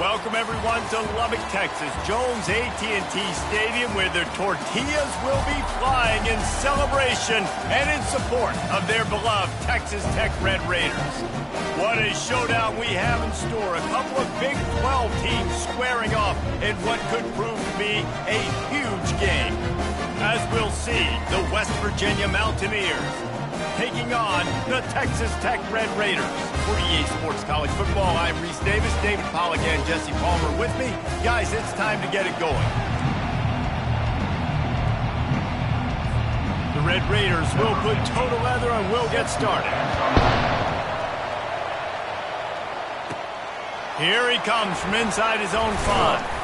Welcome, everyone, to Lubbock, Texas, Jones AT&T Stadium, where the tortillas will be flying in celebration and in support of their beloved Texas Tech Red Raiders. What a showdown we have in store. A couple of Big 12 teams squaring off in what could prove to be a huge game. As we'll see, the West Virginia Mountaineers taking on the Texas Tech Red Raiders. For EA Sports College Football, I'm Reese Davis, David Pollack, and Jesse Palmer with me. Guys, it's time to get it going. The Red Raiders will put toe to leather and we'll get started. Here he comes from inside his own 5.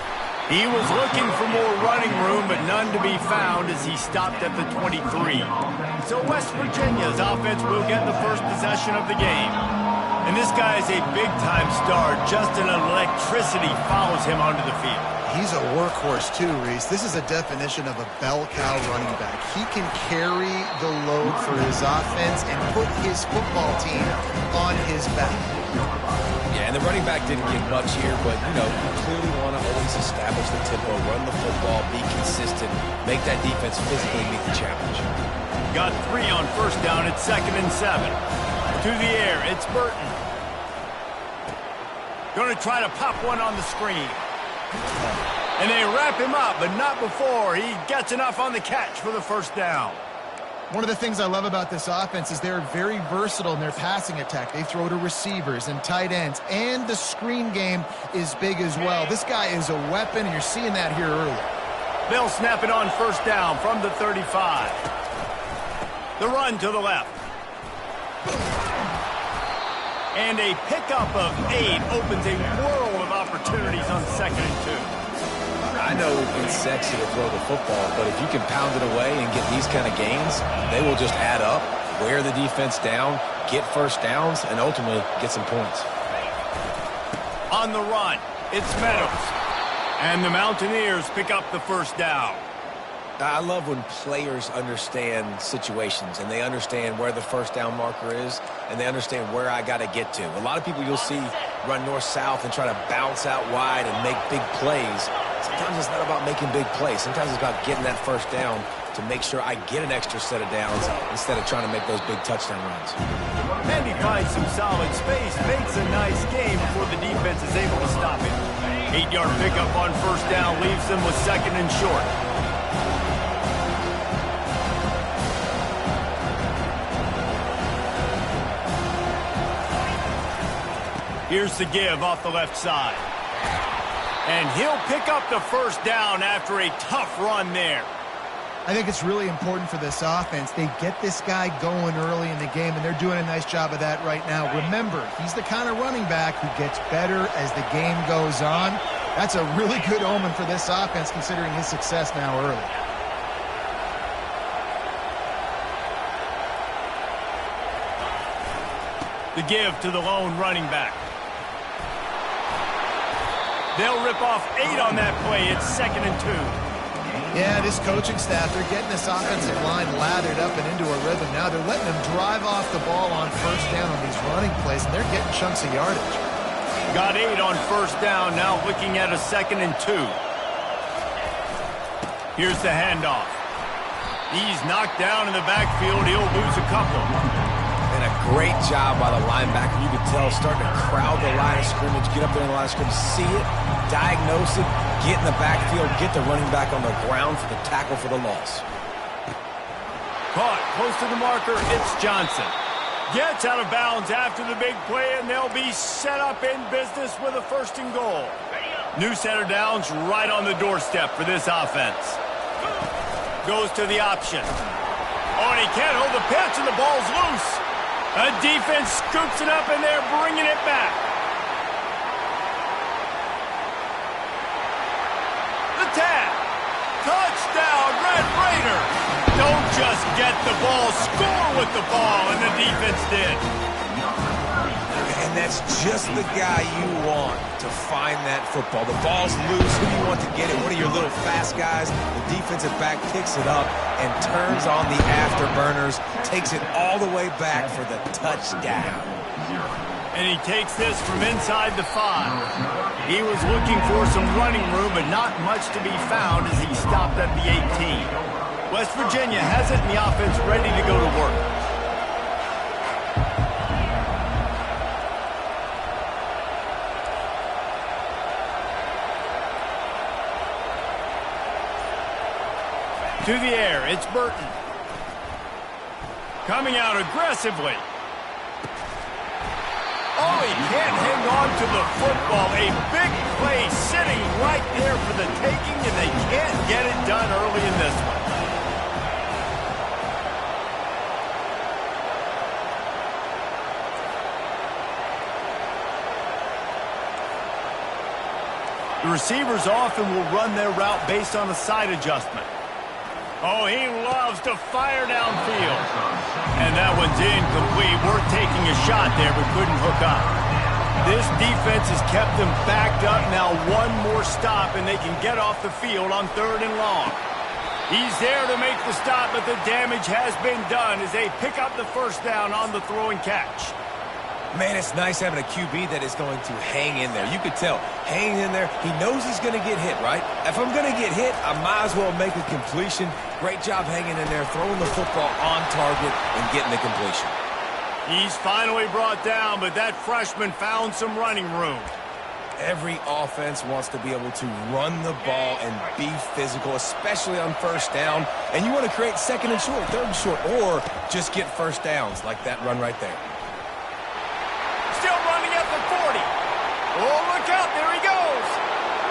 He was looking for more running room, but none to be found as he stopped at the 23. So West Virginia's offense will get the first possession of the game. And this guy is a big-time star. Just an electricity follows him onto the field. He's a workhorse too, Reese. This is a definition of a bell cow running back. He can carry the load for his offense and put his football team on his back. Yeah, and the running back didn't get much here, but, you clearly want to always establish the tempo, run the football, be consistent, make that defense physically meet the challenge. Got 3 on first down. It's 2nd and 7. To the air, it's Burton. Going to try to pop one on the screen. And they wrap him up, but not before he gets enough on the catch for the first down. One of the things I love about this offense is they're very versatile in their passing attack. They throw to receivers and tight ends, and the screen game is big as well. This guy is a weapon, and you're seeing that here early. They'll snap it on first down from the 35. The run to the left. And a pickup of 8 opens a world of opportunities on 2nd and 2. I know it's sexy to throw the football, but if you can pound it away and get these kind of gains, they will just add up, wear the defense down, get first downs, and ultimately get some points. On the run, it's Meadows. And the Mountaineers pick up the first down. I love when players understand situations and they understand where the first down marker is and they understand where I got to get to. A lot of people you'll see run north-south and try to bounce out wide and make big plays. Sometimes it's not about making big plays. Sometimes it's about getting that first down to make sure I get an extra set of downs instead of trying to make those big touchdown runs. And he finds some solid space, makes a nice game before the defense is able to stop it. 8-yard pickup on first down leaves them with 2nd and short. Here's the give off the left side. And he'll pick up the first down after a tough run there. I think it's really important for this offense. They get this guy going early in the game, and they're doing a nice job of that right now. Remember, he's the kind of running back who gets better as the game goes on. That's a really good omen for this offense, considering his success now early. The give to the lone running back. They'll rip off 8 on that play. It's 2nd and 2. Yeah, this coaching staff, they're getting this offensive line lathered up and into a rhythm now. They're letting them drive off the ball on first down on these running plays, and they're getting chunks of yardage. Got 8 on first down, now looking at a 2nd and 2. Here's the handoff. He's knocked down in the backfield. He'll lose a couple. And a great job by the linebacker. You could tell starting to crowd the line of scrimmage, get up there in the line of scrimmage, see it, diagnose it, get in the backfield, get the running back on the ground for the tackle for the loss. Caught close to the marker. It's Johnson. Gets out of bounds after the big play, and they'll be set up in business with a 1st and goal. New set of downs right on the doorstep for this offense. Goes to the option. Oh, and he can't hold the pitch, and the ball's loose. A defense scoops it up, and they're bringing it back. The tag. Touchdown, Red Raiders. Don't just get the ball, score with the ball, and the defense did. And that's just the guy you want to find that football. The ball's loose. Who do you want to get it? One of your little fast guys. The defensive back picks it up and turns on the afterburners, takes it all the way back for the touchdown. And he takes this from inside the 5. He was looking for some running room, but not much to be found as he stopped at the 18. West Virginia has it in the offense ready to go to work. To the air, it's Burton. Coming out aggressively. Oh, he can't hang on to the football. A big play sitting right there for the taking, and they can't get it done early in this one. The receivers often will run their route based on a side adjustment. Oh, he loves to fire downfield. And that one's incomplete. We're taking a shot there, but couldn't hook up. This defense has kept them backed up. Now one more stop, and they can get off the field on 3rd and long. He's there to make the stop, but the damage has been done as they pick up the first down on the throw and catch. Man, it's nice having a QB that is going to hang in there. You could tell, hanging in there, he knows he's going to get hit, right? If I'm going to get hit, I might as well make a completion. Great job hanging in there, throwing the football on target and getting the completion. He's finally brought down, but that freshman found some running room. Every offense wants to be able to run the ball and be physical, especially on first down. And you want to create 2nd and short, 3rd and short, or just get first downs like that run right there. Still running at the 40. Oh, look out, there he goes.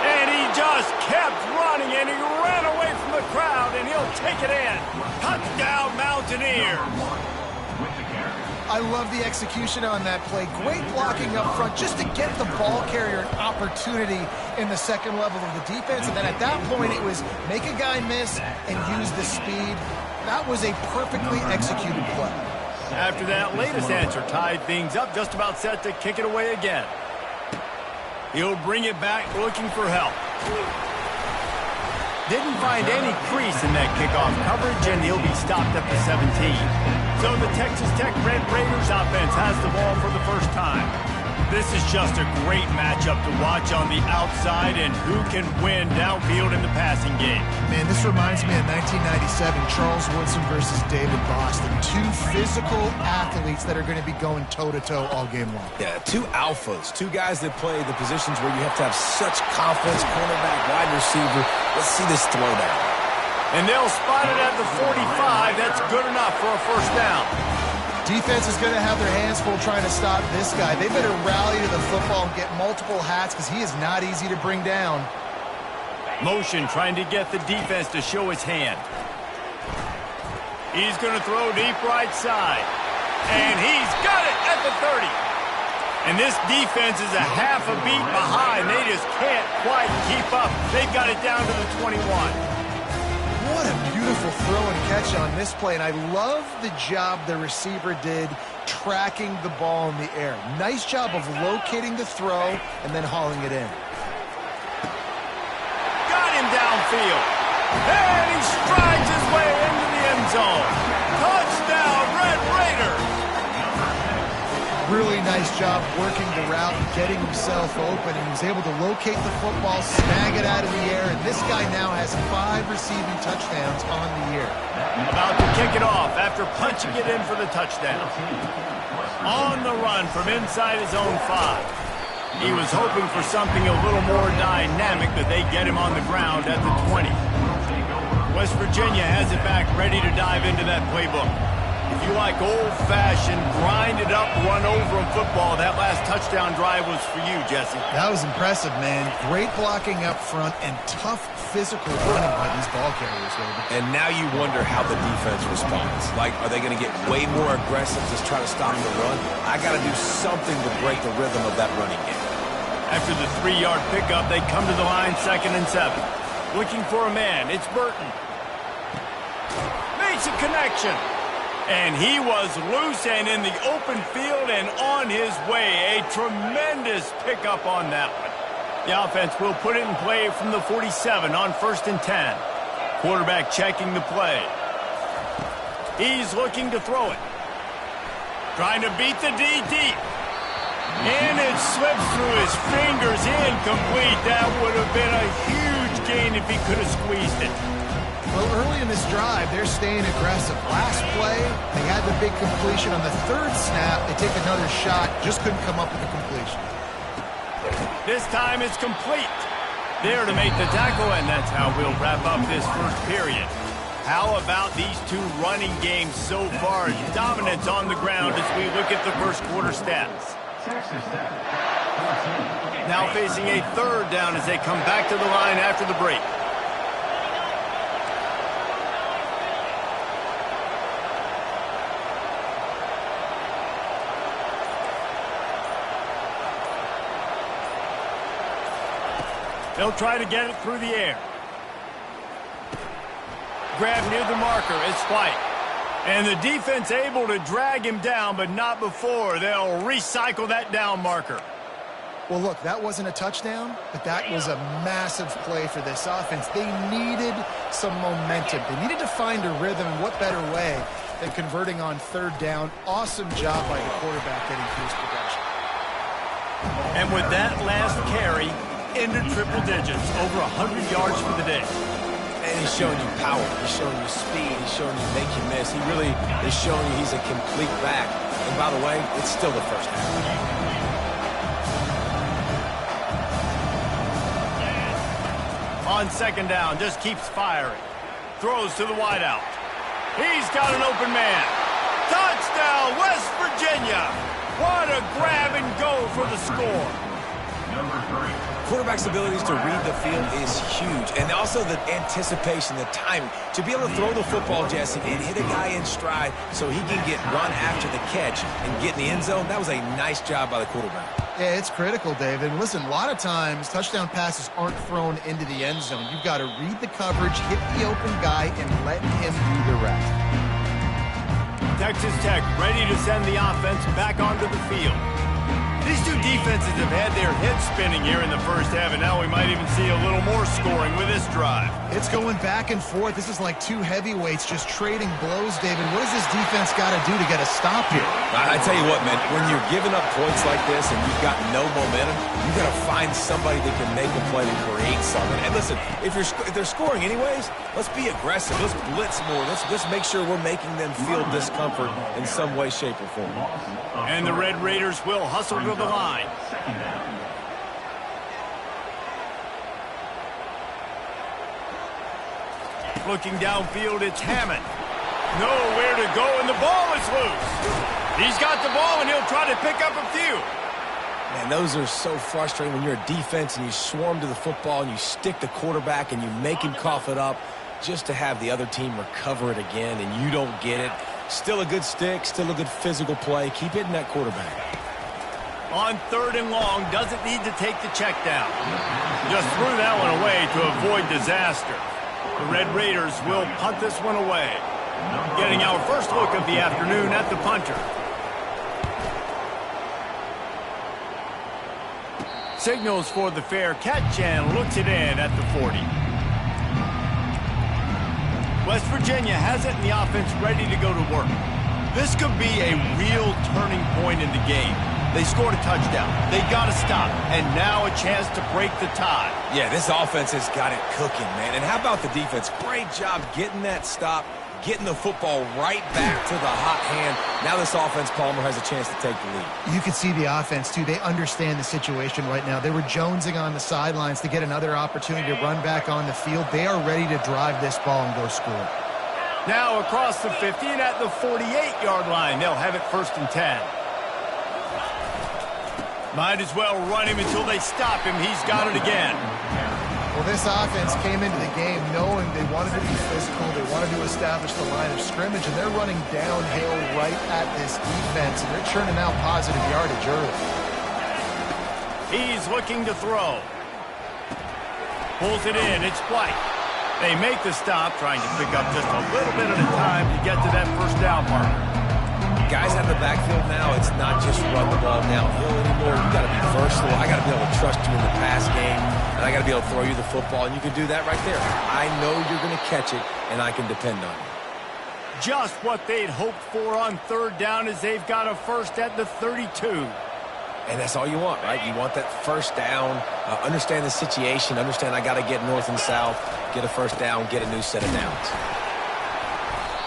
And he just kept running, and he ran away from the crowd, and he'll take it in. Touchdown, Mountaineers. I love the execution on that play. Great blocking up front just to get the ball carrier an opportunity in the second level of the defense. And then at that point, it was make a guy miss and use the speed. That was a perfectly executed play. After that latest answer tied things up, just about set to kick it away again. He'll bring it back looking for help. Didn't find any crease in that kickoff coverage, and he'll be stopped at the 17. So the Texas Tech Red Raiders offense has the ball for the first time. This is just a great matchup to watch on the outside, and who can win downfield in the passing game. Man, this reminds me of 1997, Charles Woodson versus David Boston. 2 physical athletes that are going to be going toe-to-toe all game long. Yeah, 2 alphas, 2 guys that play the positions where you have to have such confidence, cornerback, wide receiver. Let's see this throwdown. And they'll spot it at the 45. That's good enough for a first down. Defense is going to have their hands full trying to stop this guy. They better rally to the football and get multiple hats because he is not easy to bring down. Motion trying to get the defense to show his hand. He's going to throw deep right side. And he's got it at the 30. And this defense is a half a beat behind. They just can't quite keep up. They've got it down to the 21. What a beautiful throw and catch on this play, and I love the job the receiver did tracking the ball in the air. Nice job of locating the throw and then hauling it in. Got him downfield. And he strides his way into the end zone. Touchdown, Red Raiders. Really nice job working the route and getting himself open. He was able to locate the football, snag it out of the air, and this guy now has 5 receiving touchdowns on the year. About to kick it off after punching it in for the touchdown. On the run from inside his own 5. He was hoping for something a little more dynamic, but they get him on the ground at the 20. West Virginia has it back, ready to dive into that playbook. If you like old-fashioned, grinded-up, run-over football, that last touchdown drive was for you, Jesse. That was impressive, man. Great blocking up front and tough physical running by these ball carriers, David. And now you wonder how the defense responds. Like, are they going to get way more aggressive, just try to stop the run? I got to do something to break the rhythm of that running game. After the 3-yard pickup, they come to the line 2nd and 7. Looking for a man. It's Burton. Makes a connection. And he was loose and in the open field and on his way. A tremendous pickup on that one. The offense will put it in play from the 47 on 1st and 10. Quarterback checking the play. He's looking to throw it. Trying to beat the D deep. And it slips through his fingers, incomplete. That would have been a huge gain if he could have squeezed it. Well, early in this drive, they're staying aggressive. Last play, they had the big completion. On the third snap, they take another shot, just couldn't come up with the completion. This time it's complete. There to make the tackle, and that's how we'll wrap up this first period. How about these two running games so far? Dominance on the ground as we look at the first quarter stats. Now facing a third down as they come back to the line after the break. They'll try to get it through the air. Grab near the marker. It's White. And the defense able to drag him down, but not before. They'll recycle that down marker. Well, look, that wasn't a touchdown, but that was a massive play for this offense. They needed some momentum. They needed to find a rhythm, and what better way than converting on third down. Awesome job by the quarterback getting through his progression. And with that last carry, into triple digits, over 100 yards for the day. And he's showing you power. He's showing you speed. He's showing you make you miss. He really is showing you he's a complete back. And by the way, it's still the first half. On second down, just keeps firing. Throws to the wideout. He's got an open man. Touchdown, West Virginia. What a grab and go for the score. Quarterback's abilities to read the field is huge. And also the anticipation, the timing. To be able to throw the football, Jesse, and hit a guy in stride so he can get run after the catch and get in the end zone, that was a nice job by the quarterback. Yeah, it's critical, David. And listen, a lot of times touchdown passes aren't thrown into the end zone. You've got to read the coverage, hit the open guy, and let him do the rest. Texas Tech ready to send the offense back onto the field. These two defenses have had their heads spinning here in the first half, and now we might even see a little more scoring with this drive. It's going back and forth. This is like two heavyweights just trading blows, David. What does this defense got to do to get a stop here? I tell you what, man, when you're giving up points like this and you've got no momentum, you got to find somebody that can make a play to create something. And listen, if they're scoring anyways, let's be aggressive. Let's blitz more. Let's make sure we're making them feel discomfort in some way, shape, or form. And the Red Raiders will hustle to the line. Looking downfield, it's Hammond. Nowhere to go, and the ball is loose. He's got the ball, and he'll try to pick up a few. Man, those are so frustrating when you're a defense and you swarm to the football and you stick the quarterback and you make him cough it up just to have the other team recover it again, and you don't get it. Still a good stick, still a good physical play. Keep hitting that quarterback. On third and long, doesn't need to take the check down. Just threw that one away to avoid disaster. The Red Raiders will punt this one away. Getting our first look of the afternoon at the punter. Signals for the fair catch and looks it in at the 40. West Virginia has it in the offense ready to go to work. This could be a real turning point in the game. They scored a touchdown. They got to stop. And now a chance to break the tie. Yeah, this offense has got it cooking, man. And how about the defense? Great job getting that stop, getting the football right back to the hot hand. Now this offense, Palmer, has a chance to take the lead. You can see the offense, too. They understand the situation right now. They were jonesing on the sidelines to get another opportunity to run back on the field. They are ready to drive this ball and go score. Now across the 50 and at the 48-yard line. They'll have it first and 10. Might as well run him until they stop him. He's got it again. Well, this offense came into the game knowing they wanted to be physical. They wanted to establish the line of scrimmage, and they're running downhill right at this defense, and they're churning out positive yardage early. He's looking to throw. Pulls it in. It's White. They make the stop, trying to pick up just a little bit at a time to get to that first down marker. Guys out of the backfield now, it's not just run the ball downhill anymore. You got to be versatile. I got to be able to trust you in the pass game, and I got to be able to throw you the football, and you can do that right there. I know you're going to catch it, and I can depend on you. Just what they'd hoped for on third down as they've got a first at the 32. And that's all you want, right? You want that first down, understand the situation, understand I got to get north and south, get a first down, get a new set of downs.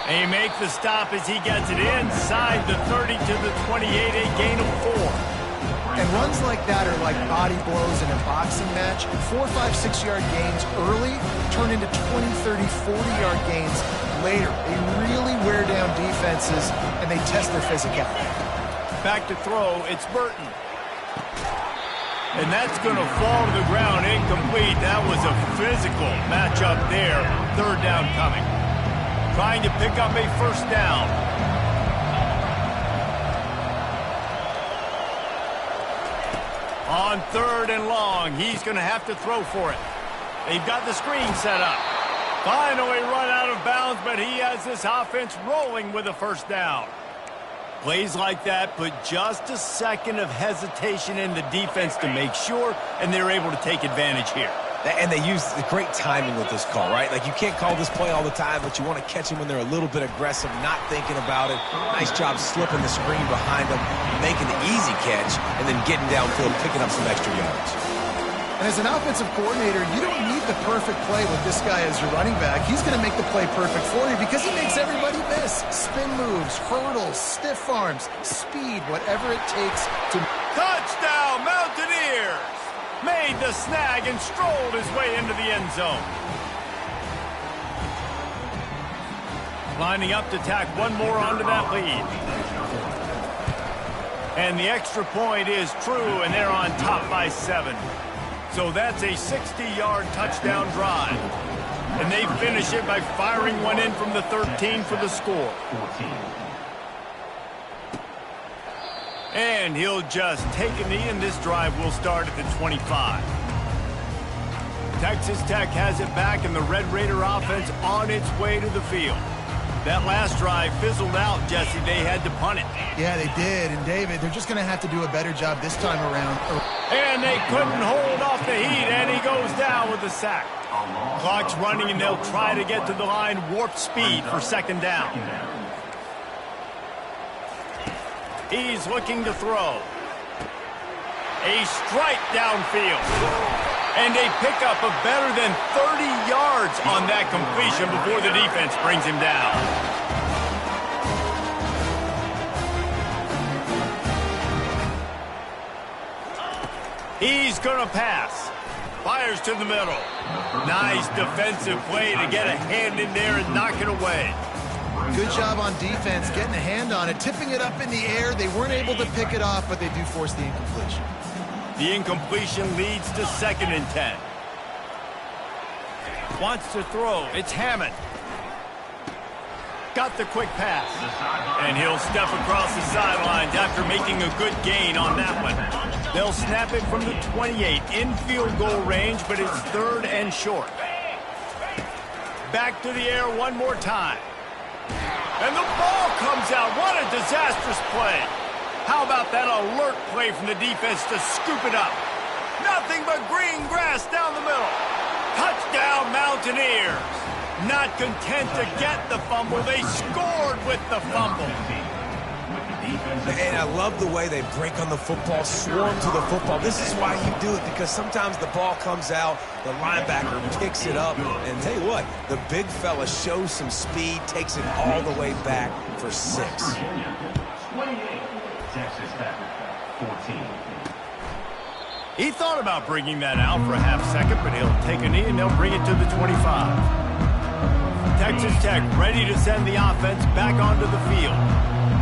And he makes the stop as he gets it inside the 30 to the 28, a gain of 4. And runs like that are like body blows in a boxing match. 4, 5, 6-yard gains early turn into 20, 30, 40-yard gains later. They really wear down defenses, and they test their physicality. Back to throw, it's Burton. And that's going to fall to the ground, incomplete. That was a physical matchup there. Third down coming. Trying to pick up a first down. On 3rd and long, he's going to have to throw for it. They've got the screen set up. Finally run out of bounds, but he has this offense rolling with a first down. Plays like that put just a second of hesitation in the defense to make sure, and they're able to take advantage here. And they use the great timing with this call, right? Like, you can't call this play all the time, but you want to catch them when they're a little bit aggressive, not thinking about it. Nice job slipping the screen behind them, making the easy catch, and then getting downfield, picking up some extra yards. And as an offensive coordinator, you don't need the perfect play with this guy as your running back. He's going to make the play perfect for you because he makes everybody miss. Spin moves, hurdles, stiff arms, speed, whatever it takes to... Touchdown, Mountaineers! Made the snag and strolled his way into the end zone. Lining up to tack one more onto that lead. And the extra point is true, and they're on top by 7. So that's a 60-yard touchdown drive. And they finish it by firing one in from the 13 for the score. And he'll just take a knee, and this drive will start at the 25. Texas Tech has it back, and the Red Raider offense on its way to the field. That last drive fizzled out, Jesse. They had to punt it. Yeah, they did. And, David, they're just going to have to do a better job this time around. And they couldn't hold off the heat, and he goes down with the sack. Clock's running, and they'll try to get to the line warp speed for second down. He's looking to throw. A strike downfield. And a pickup of better than 30 yards on that completion before the defense brings him down. He's going to pass. Fires to the middle. Nice defensive play to get a hand in there and knock it away. Good job on defense, getting a hand on it, tipping it up in the air. They weren't able to pick it off, but they do force the incompletion. The incompletion leads to 2nd and 10. Wants to throw. It's Hammond. Got the quick pass. And he'll step across the sidelines after making a good gain on that one. They'll snap it from the 28 in field goal range, but it's 3rd and short. Back to the air one more time. And the ball comes out. What a disastrous play. How about that alert play from the defense to scoop it up? Nothing but green grass down the middle. Touchdown, Mountaineers. Not content to get the fumble, they scored with the fumble. And I love the way they break on the football, swarm to the football. This is why you do it, because sometimes the ball comes out, the linebacker picks it up, and tell you what, the big fella shows some speed, takes it all the way back for 6. 28, Texas Tech, 14. He thought about bringing that out for a half second, but he'll take a knee and they'll bring it to the 25. Texas Tech ready to send the offense back onto the field.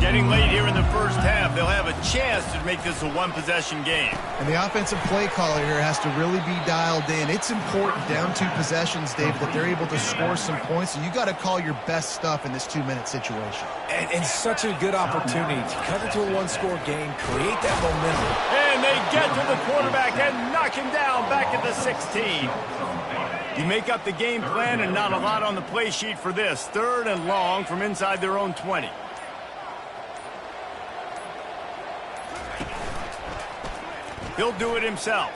Getting late here in the first half, they'll have a chance to make this a one-possession game. And the offensive play caller here has to really be dialed in. It's important down 2 possessions, David, that they're able to score some points. So you got to call your best stuff in this 2-minute situation. And such a good opportunity to cut it to a 1-score game, create that momentum. And they get to the quarterback and knock him down back at the 16. You make up the game plan and not a lot on the play sheet for this. 3rd and long from inside their own 20. He'll do it himself.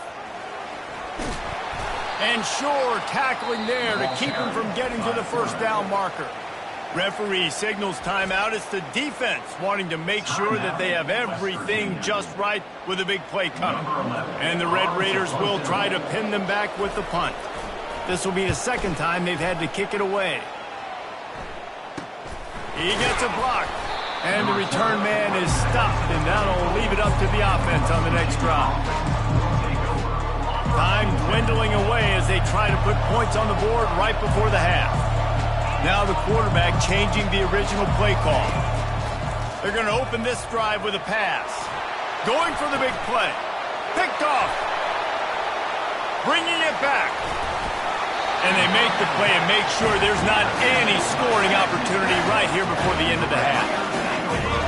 And sure, tackling there to keep him from getting to the first down marker. Referee signals timeout. It's the defense wanting to make sure that they have everything just right with a big play coming. And the Red Raiders will try to pin them back with the punt. This will be the second time they've had to kick it away. He gets a block. And the return man is stopped, and that'll leave it up to the offense on the next drive. Time dwindling away as they try to put points on the board right before the half. Now the quarterback changing the original play call. They're going to open this drive with a pass. Going for the big play. Picked off. Bringing it back. And they make the play and make sure there's not any scoring opportunity right here before the end of the half.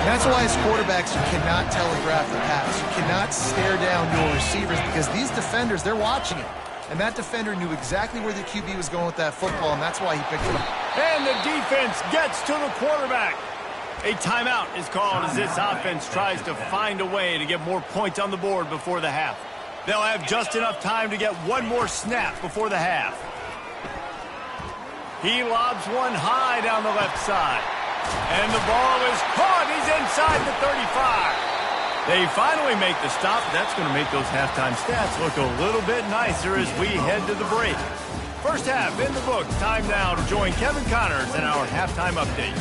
That's why as quarterbacks, you cannot telegraph the pass. You cannot stare down your receivers because these defenders, they're watching it. And that defender knew exactly where the QB was going with that football, and that's why he picked it up. And the defense gets to the quarterback. A timeout is called as this offense tries to find a way to get more points on the board before the half. They'll have just enough time to get one more snap before the half. He lobs one high down the left side. And the ball is caught. He's inside the 35. They finally make the stop. That's going to make those halftime stats look a little bit nicer as we head to the break. First half in the books. Time now to join Kevin Connors in our halftime update.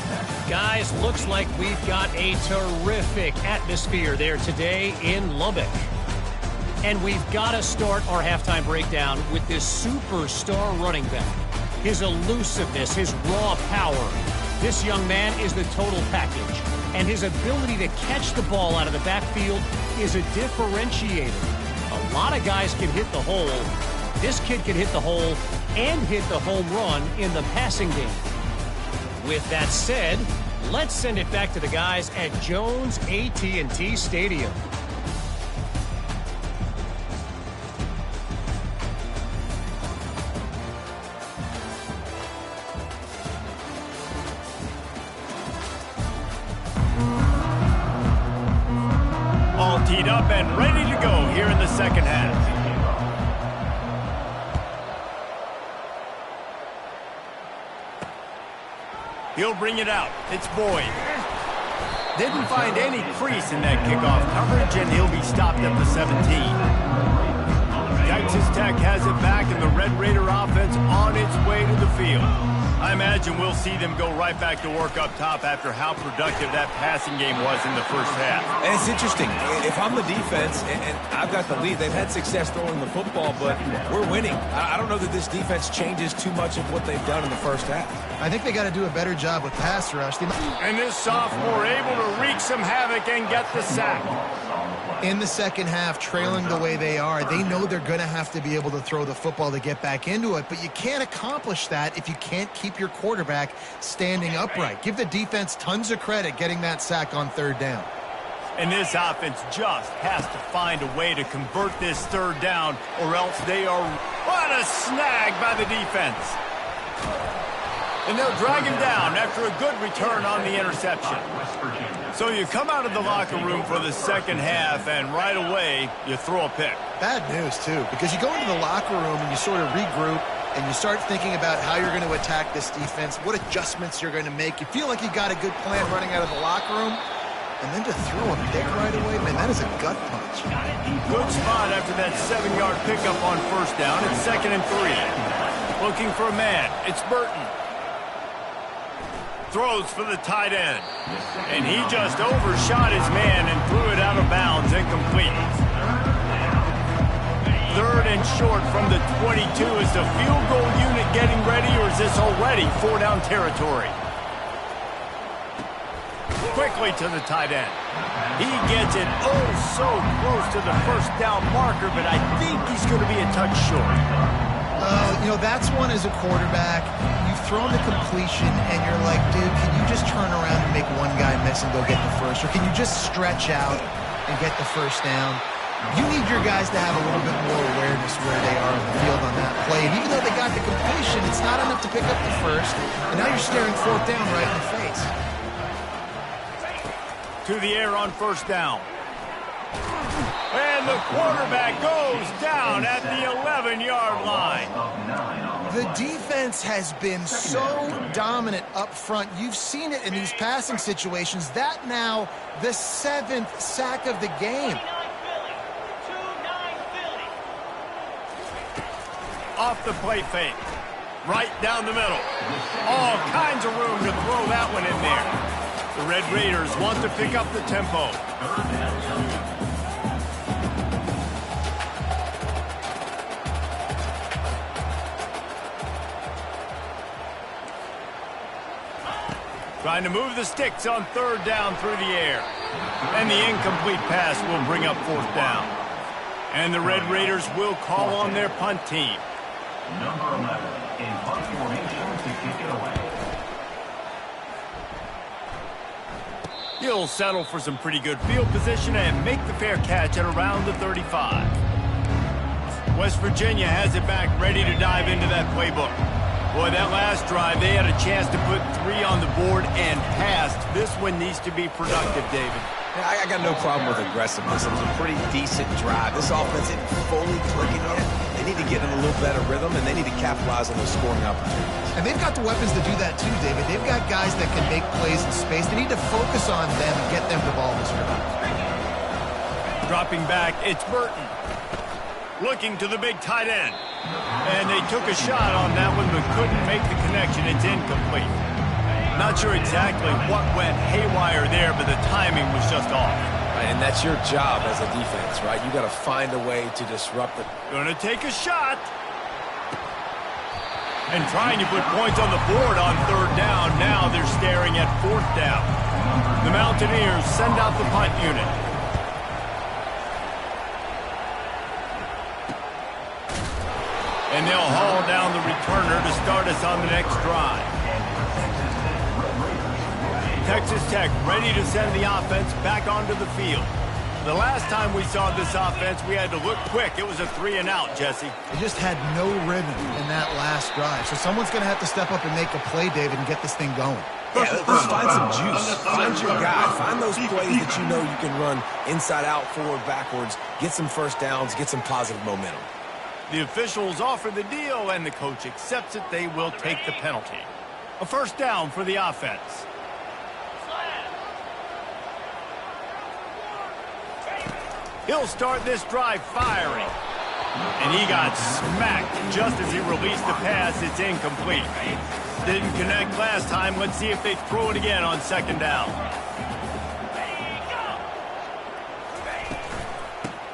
Guys, looks like we've got a terrific atmosphere there today in Lubbock. And we've got to start our halftime breakdown with this superstar running back. His elusiveness, his raw power. This young man is the total package, and his ability to catch the ball out of the backfield is a differentiator. A lot of guys can hit the hole. This kid can hit the hole and hit the home run in the passing game. With that said, let's send it back to the guys at Jones AT&T Stadium. All teed up and ready to go here in the second half. He'll bring it out. It's Boyd. Didn't find any crease in that kickoff coverage, and he'll be stopped at the 17. Texas Tech has it back, and the Red Raider offense on its way to the field. I imagine we'll see them go right back to work up top after how productive that passing game was in the first half. And it's interesting. If I'm the defense and I've got the lead, they've had success throwing the football, but we're winning. I don't know that this defense changes too much of what they've done in the first half. I think they got to do a better job with pass rush. And this sophomore able to wreak some havoc and get the sack. In the second half, trailing the way they are, they know they're going to have to be able to throw the football to get back into it, but you can't accomplish that if you can't keep your quarterback standing upright. Give the defense tons of credit getting that sack on third down. And this offense just has to find a way to convert this third down, or else they are... What a snag by the defense! And they'll drag him down after a good return on the interception. So you come out of the locker room for the second half, and right away, you throw a pick. Bad news, too, because you go into the locker room and you sort of regroup, and you start thinking about how you're going to attack this defense, what adjustments you're going to make. You feel like you got a good plan running out of the locker room, and then to throw a pick right away, man, that is a gut punch. Good spot after that 7-yard pickup on first down. It's 2nd and 3. Looking for a man. It's Burton. Throws for the tight end. And he just overshot his man and threw it out of bounds, incomplete. 3rd and short from the 22. Is the field goal unit getting ready, or is this already 4-down territory? Quickly to the tight end. He gets it oh so close to the first down marker, but I think he's going to be a touch short. You know, that's one as a quarterback. You've thrown the completion, and you're like, dude, can you just turn around and make one guy miss and go get the first? Or can you just stretch out and get the first down? You need your guys to have a little bit more awareness where they are on the field on that play. And even though they got the completion, it's not enough to pick up the first. And now you're staring 4th down right in the face. To the air on first down. And the quarterback goes down at the 11-yard line. The defense has been so dominant up front. You've seen it in these passing situations. That now the 7th sack of the game. Off the play fake. Right down the middle. All kinds of room to throw that one in there. The Red Raiders want to pick up the tempo. Trying to move the sticks on 3rd down through the air. And the incomplete pass will bring up 4th down. And the Red Raiders will call on their punt team. Number 11 in punt formation to kick it away. He'll settle for some pretty good field position and make the fair catch at around the 35. West Virginia has it back, ready to dive into that playbook. Boy, that last drive, they had a chance to put 3 on the board and passed. This one needs to be productive, David. I got no problem with aggressiveness. It was a pretty decent drive. This offense isn't fully clicking yet. They need to get in a little better rhythm, and they need to capitalize on those scoring opportunities. And they've got the weapons to do that too, David. They've got guys that can make plays in space. They need to focus on them and get them the ball this drive. Dropping back, it's Burton. Looking to the big tight end. And they took a shot on that one, but couldn't make the connection. It's incomplete. Not sure exactly what went haywire there, but the timing was just off. Right, and that's your job as a defense, right? You got to find a way to disrupt it. Gonna take a shot. And trying to put points on the board on 3rd down. Now they're staring at 4th down. The Mountaineers send out the punt unit. And they'll haul down the returner to start us on the next drive. Texas Tech ready to send the offense back onto the field. The last time we saw this offense, we had to look quick. It was a 3-and-out, Jesse. They just had no rhythm in that last drive. So someone's going to have to step up and make a play, David, and get this thing going. Yeah, let's find some juice. Find your guy. Find those plays that you know you can run inside out, forward, backwards. Get some first downs. Get some positive momentum. The officials offer the deal, and the coach accepts it. They will take the penalty. A 1st down for the offense. He'll start this drive firing. And he got smacked just as he released the pass. It's incomplete. Didn't connect last time. Let's see if they throw it again on 2nd down.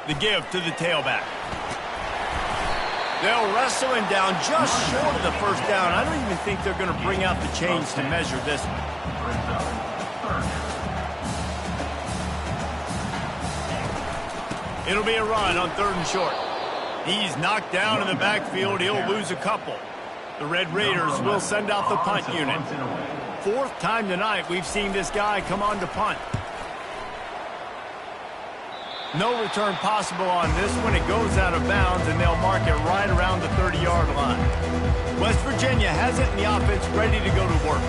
The give to the tailback. They'll wrestle him down just short of the 1st down. I don't even think they're going to bring out the chains to measure this one. It'll be a run on 3rd and short. He's knocked down in the backfield. He'll lose a couple. The Red Raiders will send out the punt unit. 4th time tonight we've seen this guy come on to punt. No return possible on this one. It goes out of bounds, and they'll mark it right around the 30-yard line. West Virginia has it, and the offense ready to go to work.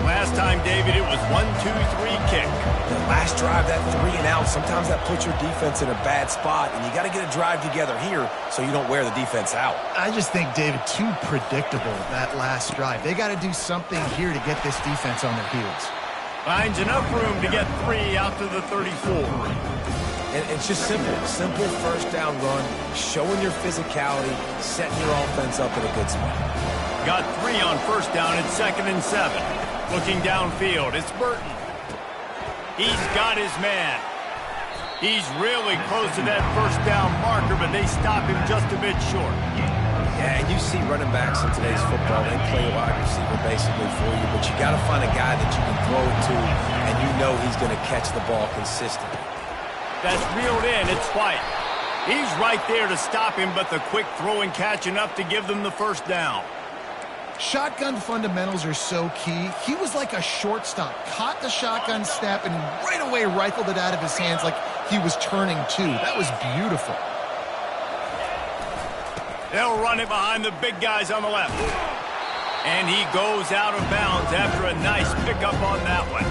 Last time, David, it was 1-2-3 kick. The last drive, that 3-and-out, sometimes that puts your defense in a bad spot, and you got to get a drive together here so you don't wear the defense out. I just think, David, too predictable, that last drive. They got to do something here to get this defense on their heels. Finds enough room to get 3 out to the 34. And it's just simple. Simple 1st down run, showing your physicality, setting your offense up in a good spot. Got 3 on 1st down. It's 2nd and 7. Looking downfield, it's Burton. He's got his man. He's really close to that 1st down marker, but they stop him just a bit short. Yeah, and you see running backs in today's football, they play wide receiver basically for you, but you got to find a guy that you can throw it to, and you know he's going to catch the ball consistently. That's reeled in. It's White. He's right there to stop him, but the quick throw and catch enough to give them the 1st down. Shotgun fundamentals are so key. He was like a shortstop. Caught the shotgun snap and right away rifled it out of his hands like he was turning too. That was beautiful. They'll run it behind the big guys on the left. And he goes out of bounds after a nice pickup on that one.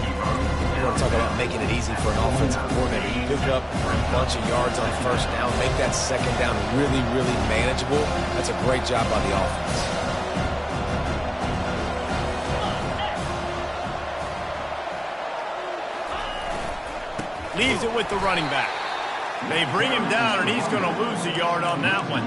You want to talk about making it easy for an offensive coordinator. You pick up a bunch of yards on 1st down, make that 2nd down really, really manageable. That's a great job by the offense. Leaves it with the running back. They bring him down, and he's going to lose a yard on that one.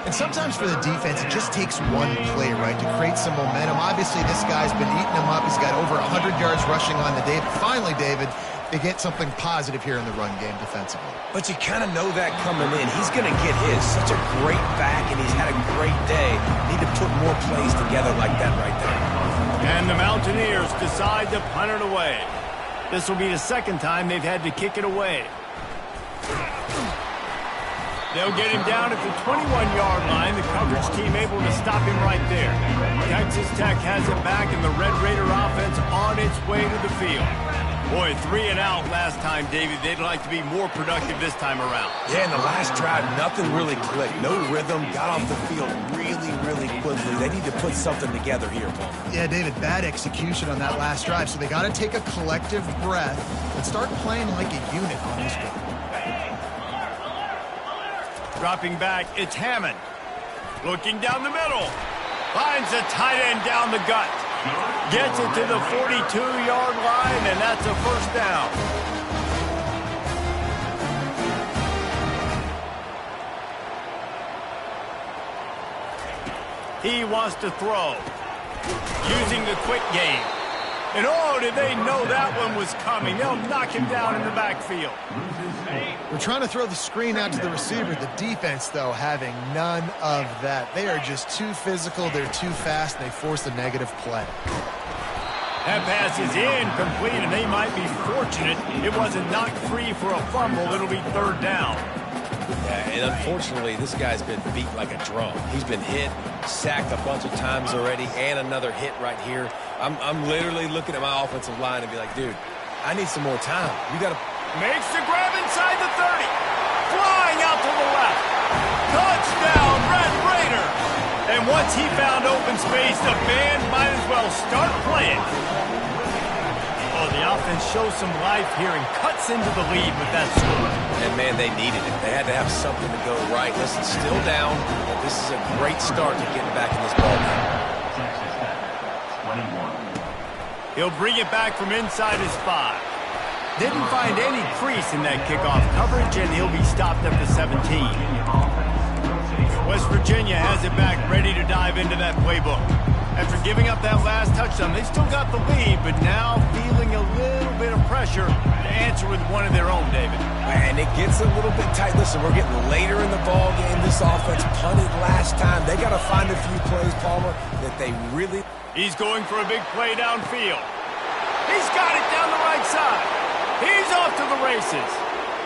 And sometimes for the defense, it just takes one play, right, to create some momentum. Obviously, this guy's been eating them up. He's got over 100 yards rushing on the day. But finally, David, they get something positive here in the run game defensively. But you kind of know that coming in. He's going to get his. Such a great back, and he's had a great day. Need to put more plays together like that right there. And the Mountaineers decide to punt it away. This will be the second time they've had to kick it away. They'll get him down at the 21-yard line. The coverage team able to stop him right there. Texas Tech has it back, and the Red Raider offense on its way to the field. Boy, 3 and out last time, David. They'd like to be more productive this time around. Yeah, in the last drive, nothing really clicked. No rhythm. Got off the field really, really quickly. They need to put something together here, Paul. Yeah, David, bad execution on that last drive. So they got to take a collective breath and start playing like a unit on this one. Dropping back, it's Hammond. Looking down the middle. Finds a tight end down the gut. Gets it to the 42-yard line, and that's a first down. He wants to throw. Using the quick game. And oh, did they know that one was coming. They'll knock him down in the backfield. We're trying to throw the screen out to the receiver. The defense, though, having none of that. They are just too physical. They're too fast. And they force a negative play. That pass is incomplete, and they might be fortunate it wasn't knocked free for a fumble. It'll be third down. Yeah, and unfortunately, this guy's been beat like a drum. He's been hit, sacked a bunch of times already, and another hit right here. I'm literally looking at my offensive line and be like, dude, I need some more time. You got to... Makes the grab inside the 30. Flying out to the left. Touchdown, Red Raider. And once he found open space, the band might as well start playing. Oh, the offense shows some life here and cuts into the lead with that score. And, man, they needed it. They had to have something to go right. Listen, still down, but this is a great start to getting back in this ball game. Texas Tech, 21. He'll bring it back from inside his 5. Didn't find any crease in that kickoff coverage, and he'll be stopped at the 17. West Virginia has it back, ready to dive into that playbook. After giving up that last touchdown, they still got the lead, but now feeling a little bit of pressure to answer with one of their own, David. And it gets a little bit tight. Listen, we're getting later in the ball game. This offense punted last time. They got to find a few plays, Palmer, that they really... He's going for a big play downfield. He's got it down the right side. He's off to the races.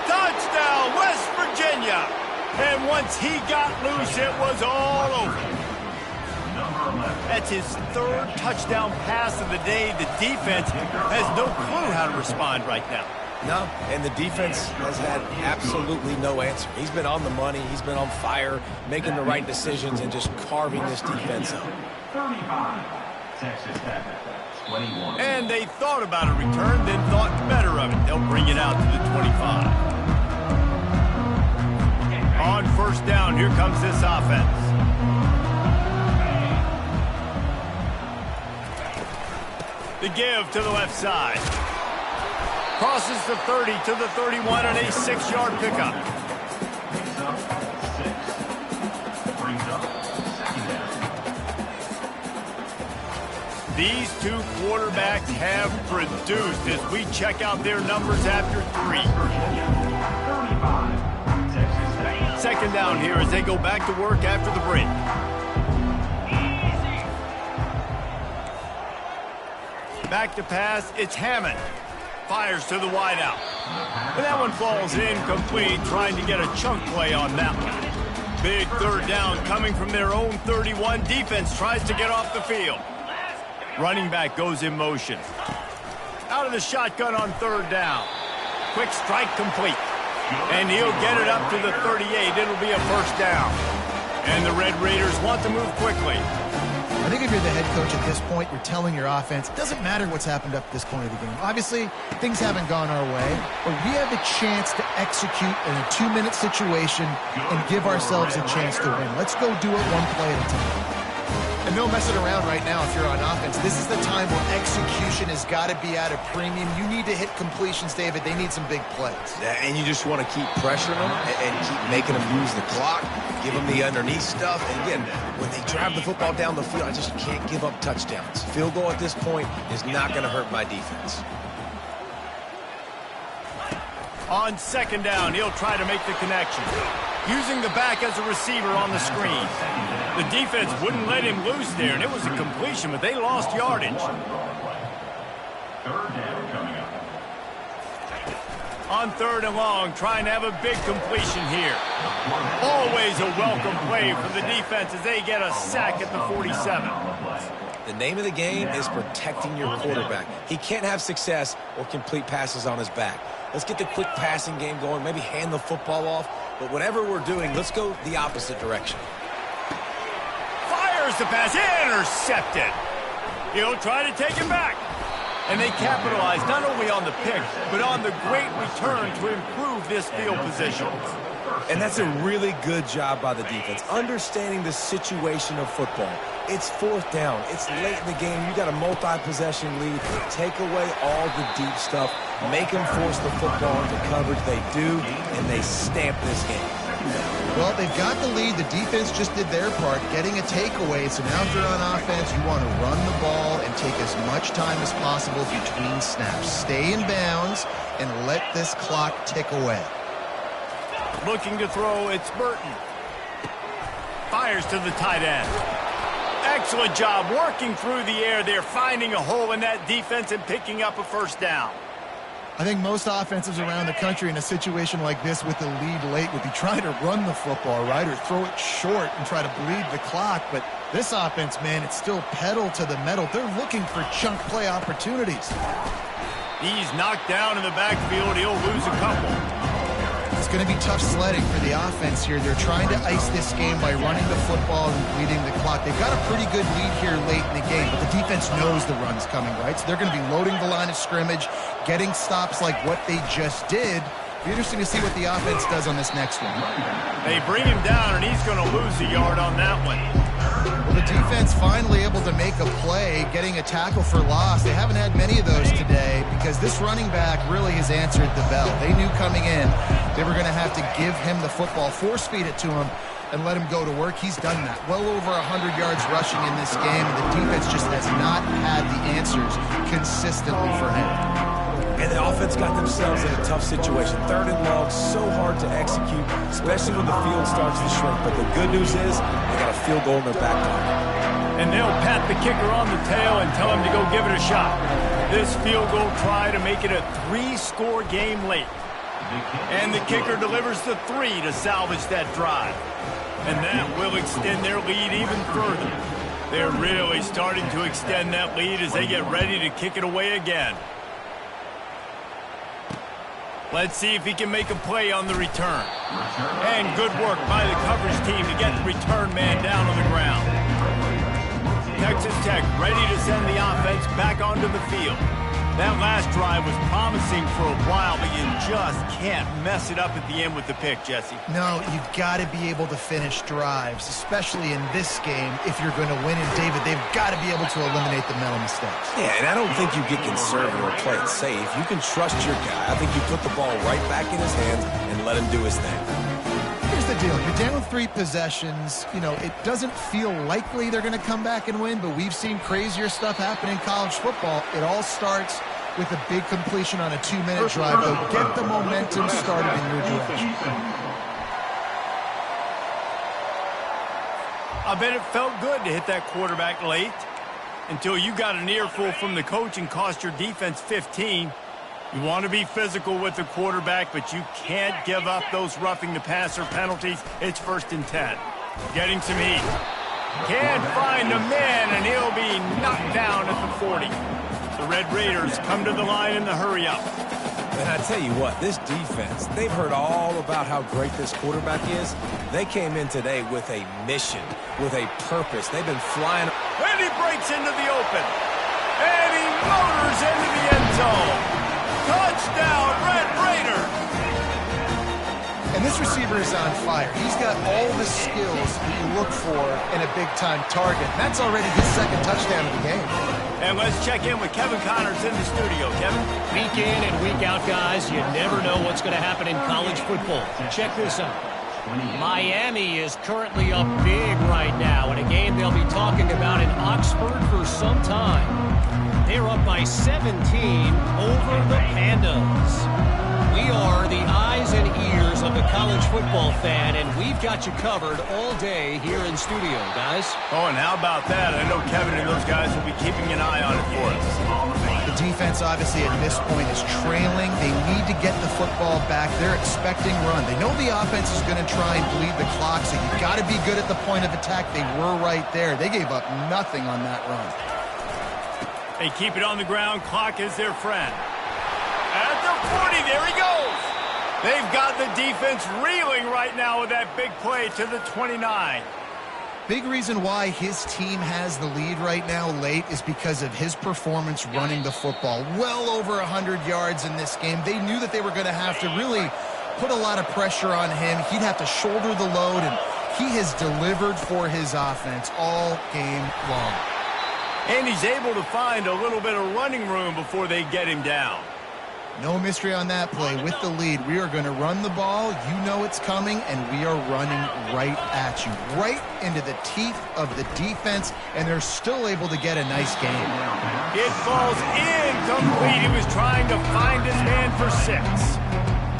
Touchdown, West Virginia. And once he got loose, it was all over. That's his third touchdown pass of the day. The defense has no clue how to respond right now. No, and the defense has had absolutely no answer. He's been on the money. He's been on fire, making the right decisions and just carving this defense up. 35, Texas Tech, 21. And they thought about a return, then thought better of it. They'll bring it out to the 25. On first down, here comes this offense. The give to the left side. Crosses the 30 to the 31 on a 6-yard pickup. Picks up 6. Brings up second down. These two quarterbacks have produced as we check out their numbers after 3. Virginia, 35, Texas Tech. Second down here as they go back to work after the break. Back to pass, it's Hammond. Fires to the wideout. And that one falls incomplete, trying to get a chunk play on that one. Big third down coming from their own 31. Defense tries to get off the field. Running back goes in motion. Out of the shotgun on third down. Quick strike complete. And he'll get it up to the 38. It'll be a first down. And the Red Raiders want to move quickly. I think if you're the head coach at this point, you're telling your offense, it doesn't matter what's happened up to this point of the game. Obviously, things haven't gone our way, but we have a chance to execute in a 2-minute situation and give ourselves a chance to win. Let's go do it one play at a time. And no messing around right now if you're on offense. This is the time where execution has got to be at a premium. You need to hit completions, David. They need some big plays. Yeah, and you just want to keep pressuring them and keep making them use the clock, give them the underneath stuff. And again, when they drive the football down the field, I just can't give up touchdowns. Field goal at this point is not going to hurt my defense. On second down, he'll try to make the connection. Using the back as a receiver on the screen. The defense wouldn't let him loose there, and it was a completion, but they lost yardage. Third down coming up. On third and long, trying to have a big completion here. Always a welcome play for the defense as they get a sack at the 47. The name of the game is protecting your quarterback. He can't have success or complete passes on his back. Let's get the quick passing game going, maybe hand the football off. But whatever we're doing, let's go the opposite direction. Fires the pass, intercepted. He'll try to take it back. And they capitalize not only on the pick, but on the great return to improve this field position. And that's a really good job by the defense, understanding the situation of football. It's fourth down. It's late in the game. You got a multi-possession lead. Take away all the deep stuff. Make them force the football into coverage. They do, and they stamp this game. Well, they've got the lead. The defense just did their part, getting a takeaway. So now if you're on offense, you want to run the ball and take as much time as possible between snaps. Stay in bounds and let this clock tick away. Looking to throw, it's Burton. Fires to the tight end. Excellent job working through the air there, finding a hole in that defense and picking up a first down. I think most offensives around the country in a situation like this with the lead late would be trying to run the football, right, or throw it short and try to bleed the clock. But this offense, man, it's still pedal to the metal. They're looking for chunk play opportunities. He's knocked down in the backfield. He'll lose a couple. It's going to be tough sledding for the offense here. They're trying to ice this game by running the football and bleeding the clock. They've got a pretty good lead here late in the game, but the defense knows the run's coming, right? So they're going to be loading the line of scrimmage, getting stops like what they just did. It'll be interesting to see what the offense does on this next one. They bring him down, and he's going to lose a yard on that one. Well, the defense finally able to make a play, getting a tackle for loss. They haven't had many of those today because this running back really has answered the bell. They knew coming in they were going to have to give him the football, force-feed it to him, and let him go to work. He's done that. Well over 100 yards rushing in this game, and the defense just has not had the answers consistently for him. And the offense got themselves in a tough situation. Third and long, so hard to execute, especially when the field starts to shrink. But the good news is they got a field goal in their back pocket. And they'll pat the kicker on the tail and tell him to go give it a shot. This field goal try to make it a 3-score game late. And the kicker delivers the 3 to salvage that drive. And that will extend their lead even further. They're really starting to extend that lead as they get ready to kick it away again. Let's see if he can make a play on the return. And good work by the coverage team to get the return man down on the ground. Texas Tech ready to send the offense back onto the field. That last drive was promising for a while, but you just can't mess it up at the end with the pick, Jesse. No, you've got to be able to finish drives, especially in this game if you're going to win. And, David, they've got to be able to eliminate the mental mistakes. Yeah, and I don't think you get conservative or play it safe. You can trust your guy. I think you put the ball right back in his hands and let him do his thing. Here's the deal. You're down 3 possessions. You know, it doesn't feel likely they're going to come back and win, but we've seen crazier stuff happen in college football. It all starts with a big completion on a 2-minute drive. They'll get the momentum started in your direction. I bet it felt good to hit that quarterback late until you got an earful from the coach and cost your defense 15. You want to be physical with the quarterback, but you can't give up those roughing the passer penalties. It's 1st and 10. Getting some heat. Can't find a man, and he'll be knocked down at the 40. The Red Raiders come to the line in the hurry-up. And I tell you what, this defense, they've heard all about how great this quarterback is. They came in today with a mission, with a purpose. They've been flying. And he breaks into the open. And he motors into the end zone. Touchdown, Red Raiders! And this receiver is on fire. He's got all the skills that you look for in a big-time target. That's already his second touchdown of the game. And let's check in with Kevin Connors in the studio. Kevin? Week in and week out, guys, you never know what's going to happen in college football. Check this out. Miami is currently up big right now in a game they'll be talking about in Oxford for some time. They're up by 17 over the Pandas. We are the eyes and ears of the college football fan, and we've got you covered all day here in studio, guys. Oh, and how about that? I know Kevin and those guys will be keeping an eye on it for us. The defense, obviously, at this point is trailing. They need to get the football back. They're expecting run. They know the offense is going to try and bleed the clock, so you've got to be good at the point of attack. They were right there. They gave up nothing on that run. They keep it on the ground. Clock is their friend. At the 40, there he goes. They've got the defense reeling right now with that big play to the 29. Big reason why his team has the lead right now late is because of his performance running the football. Well over 100 yards in this game. They knew that they were going to have to really put a lot of pressure on him. He'd have to shoulder the load, and he has delivered for his offense all game long. And he's able to find a little bit of running room before they get him down. No mystery on that play. With the lead, we are going to run the ball. You know it's coming, and we are running right at you, right into the teeth of the defense, and they're still able to get a nice game. It falls incomplete. He was trying to find his man for 6.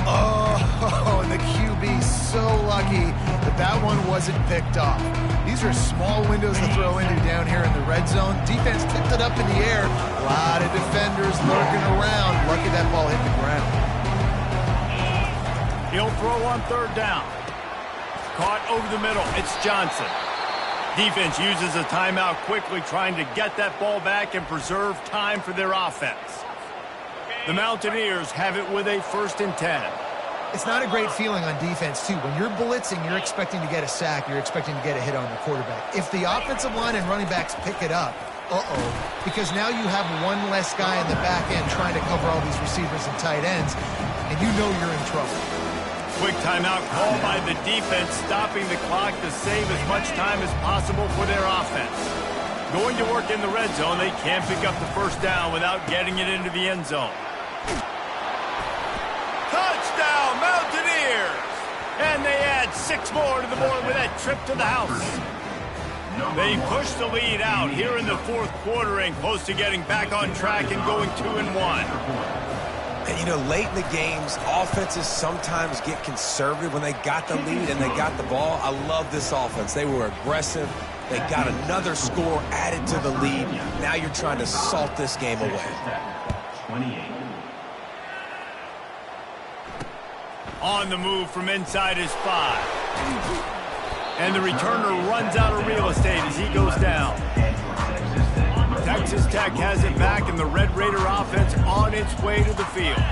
Oh, and the QB so lucky that that one wasn't picked off. These are small windows to throw into down here in the red zone. Defense tipped it up in the air. A lot of defenders lurking around. Lucky that ball hit the ground. He'll throw on 3rd down. Caught over the middle. It's Johnson. Defense uses a timeout quickly, trying to get that ball back and preserve time for their offense. The Mountaineers have it with a 1st and 10. It's not a great feeling on defense, too. When you're blitzing, you're expecting to get a sack. You're expecting to get a hit on the quarterback. If the offensive line and running backs pick it up, because now you have one less guy in the back end trying to cover all these receivers and tight ends, and you know you're in trouble. Quick timeout called by the defense, stopping the clock to save as much time as possible for their offense. Going to work in the red zone, they can't pick up the 1st down without getting it into the end zone. Touchdown, Mountaineers! And they add 6 more to the board with that trip to the house. They push the lead out here in the 4th quarter and close to getting back on track and going 2-1. And, you know, late in the games, offenses sometimes get conservative when they got the lead and they got the ball. I love this offense. They were aggressive. They got another score added to the lead. Now you're trying to salt this game away. 28. On the move from inside his 5. And the returner runs out of real estate as he goes down. Texas Tech has it back, and the Red Raider offense on its way to the field.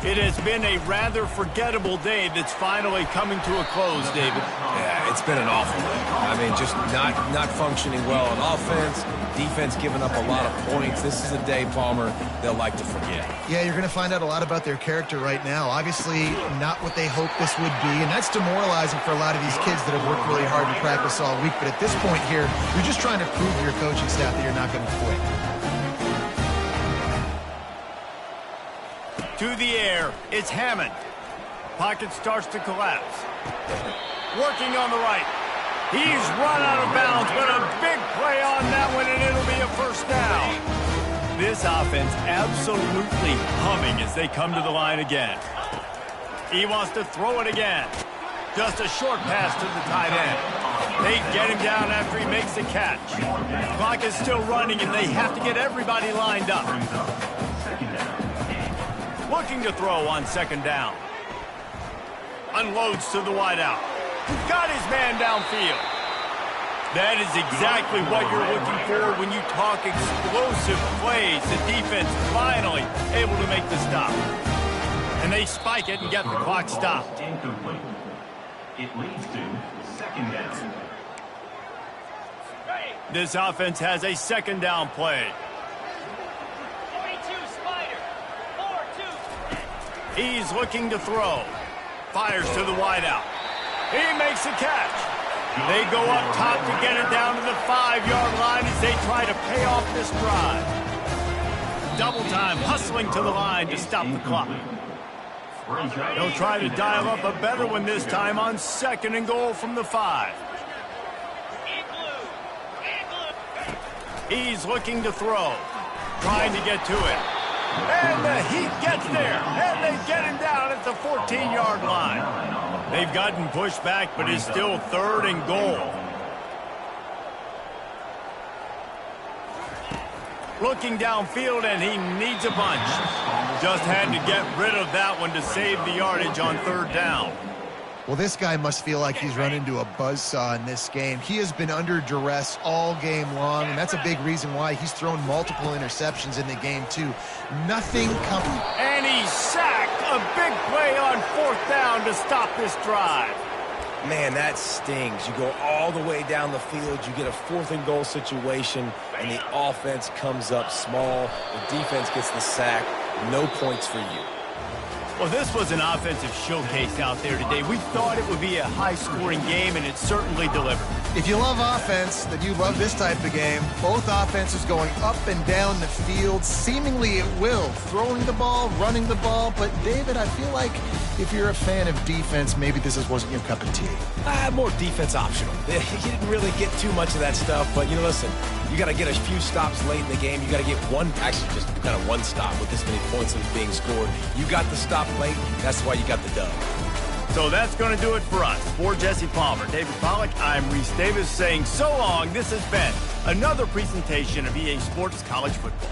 It has been a rather forgettable day that's finally coming to a close, David. Yeah, it's been an awful day. I mean, just not functioning well on offense. Defense giving up a lot of points. This is a day, Palmer, they'll like to forget. Yeah, you're going to find out a lot about their character right now. Obviously, not what they hoped this would be, and that's demoralizing for a lot of these kids that have worked really hard in practice all week. But at this point here, you're just trying to prove to your coaching staff that you're not going to quit. To the air, it's Hammond. Pocket starts to collapse. Working on the right. He's run out of bounds, but a big play on that one, and it'll be a 1st down. This offense absolutely humming as they come to the line again. He wants to throw it again. Just a short pass to the tight end. They get him down after he makes the catch. Clock is still running, and they have to get everybody lined up. Looking to throw on 2nd down. Unloads to the wideout. Got his man downfield. That is exactly what you're looking for when you talk explosive plays. The defense finally able to make the stop. And they spike it and get the clock stopped. Incomplete. It leads to 2nd down. This offense has a 2nd down play. He's looking to throw. Fires to the wideout. He makes a catch. They go up top to get it down to the 5-yard line as they try to pay off this drive. Double time, hustling to the line to stop the clock. They'll try to dial up a better one this time on 2nd and goal from the 5. He's looking to throw, trying to get to it. And the Heat gets there, and they get him down at the 14-yard line. They've gotten pushed back, but it's still 3rd and goal. Looking downfield, and he needs a bunch. Just had to get rid of that one to save the yardage on 3rd down. Well, this guy must feel like he's run into a buzzsaw in this game. He has been under duress all game long, and that's a big reason why he's thrown multiple interceptions in the game, too. Nothing coming. And he's sacked. A big play on 4th down to stop this drive. Man, that stings. You go all the way down the field, you get a 4th and goal situation, and the offense comes up small. The defense gets the sack. No points for you. Well, this was an offensive showcase out there today. We thought it would be a high-scoring game, and it certainly delivered. If you love offense, then you love this type of game. Both offenses going up and down the field, seemingly at will, throwing the ball, running the ball. But, David, I feel like if you're a fan of defense, maybe this wasn't your cup of tea. More defense optional. You didn't really get too much of that stuff, but, listen, you got to get a few stops late in the game. You got to get actually just kind of one stop with this many points that was being scored. You got the stop late. That's why you got the dub. So that's going to do it for us. For Jesse Palmer, David Pollack, I'm Reese Davis saying so long. This has been another presentation of EA Sports College Football.